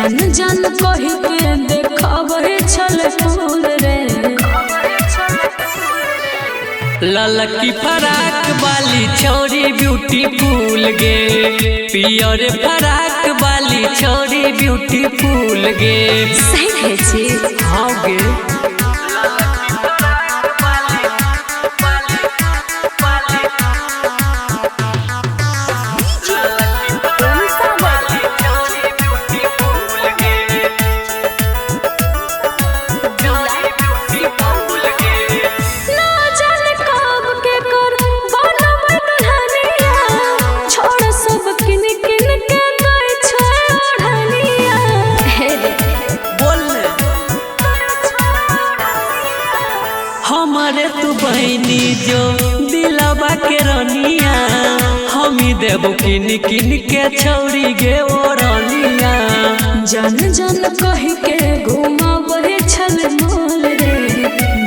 जान जान कही के देखावे छल फूल रे। ललकी फराक वाली छोरी ब्यूटीफुल गे, पियर फराक वाली छोरी ब्यूटीफुल गे। सही है जी हाँ गे। हमारे तू बहनी जो दिलवा के रनिया, हमी देबो किन किन के छौरी गे ओ रनिया। जान जान कही के घुमावे छल मोल रे,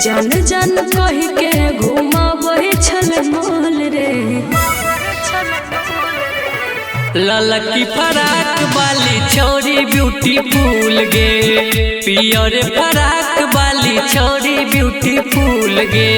जान जान कही के घुमावे छल मोल रे। ललकी फराक वाली छोरी ब्यूटीफुल गे, पियर फराक वाली छोरी ब्यूटीफुल गे।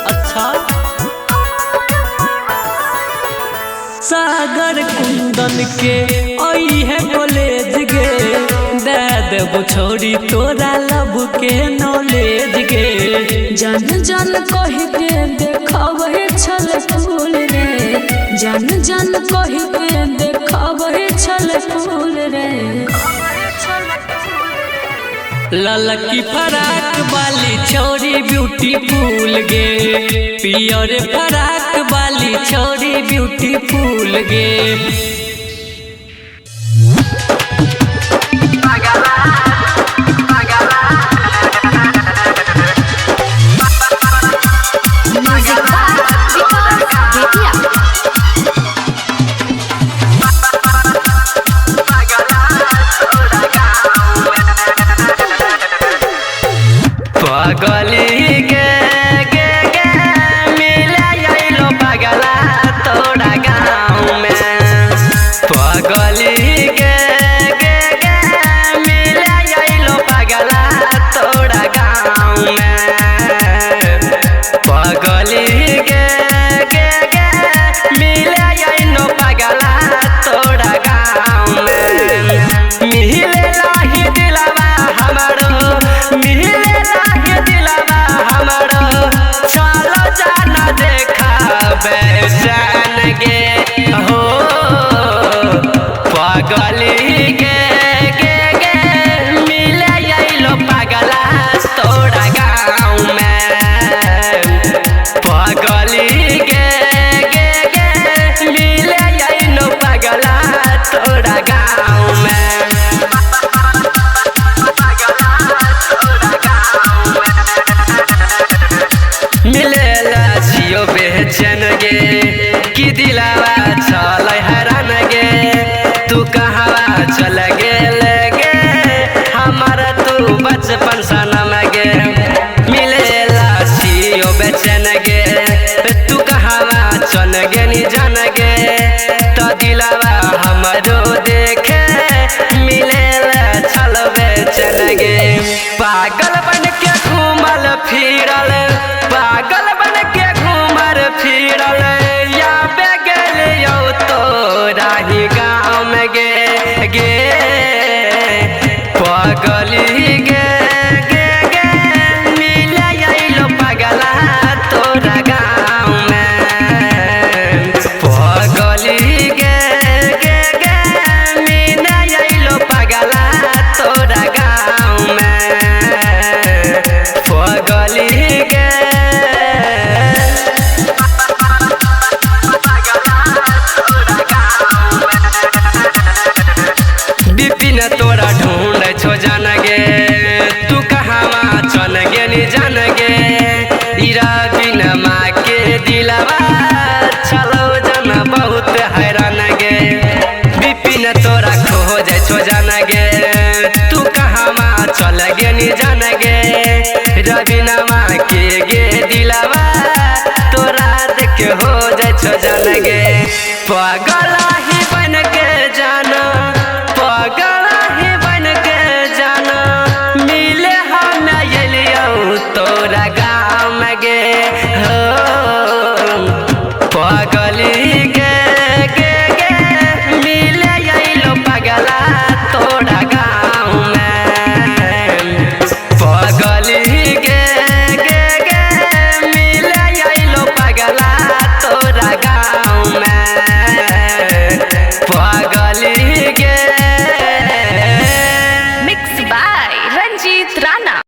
अच्छा सागर कुंदन के आई है कॉलेज गे, दे देबो छोरी तोरा लब के नॉलेज गे। जान जान कही के देखावे छल फूल रे, जान जान कही के देखावे छल फूल रे। ललकी फराक वाली छोरी ब्यूटीफुल गे, पियर फराक वाली छोरी ब्यूटीफुल गे। पगली गे गे गे मिले आइलो पगला तोरा गाँव में। पगली गे गे गे मिले आइलो पगला तोरा गाँव में। पगली गे गे गे मिले आइलो पगला तोरा गाँव में। मिले लाही दिलवा हमारो, मिले चलो जाना देखा बेचैन गे हो। पगली गे गे गे मिले आइलो पगला तोरा गाँव में। पगली गे गे गे मिले आइलो पगला तोरा गाँव में। मिलेला जियो बेचैन गे कि दिलावा चल हैरान गे। तू कहाँ चल गेल गे हमारा तू बचपन सनम गे। मिलेला जियो बेचैन गे तू कहाँ चल गे नी जान गे। तो दिलावा हमारो देखे मिलेला चल बेचैन गे। पागल बन के घूमल फिरल, पागल बन के घूमर फिरल या बेगल यो तोरा ही गाँव में गे गे। पगली गे गे गे मिले आइलो पगला तोरा गाँव में। पगली गे गे गे मिले आइलो पगला तोरा गाँव में। पगली गे नी जान गे इरा बिना माँ के दिलवा चलो जन बहुत हैरान गे बिपिन तोरा खो जाय छो जान गे तू कहाँ माँ चल गे नी जान गे रबिना माँ के गे दिलवा तोरा देख हो जाय छो जान गे पागल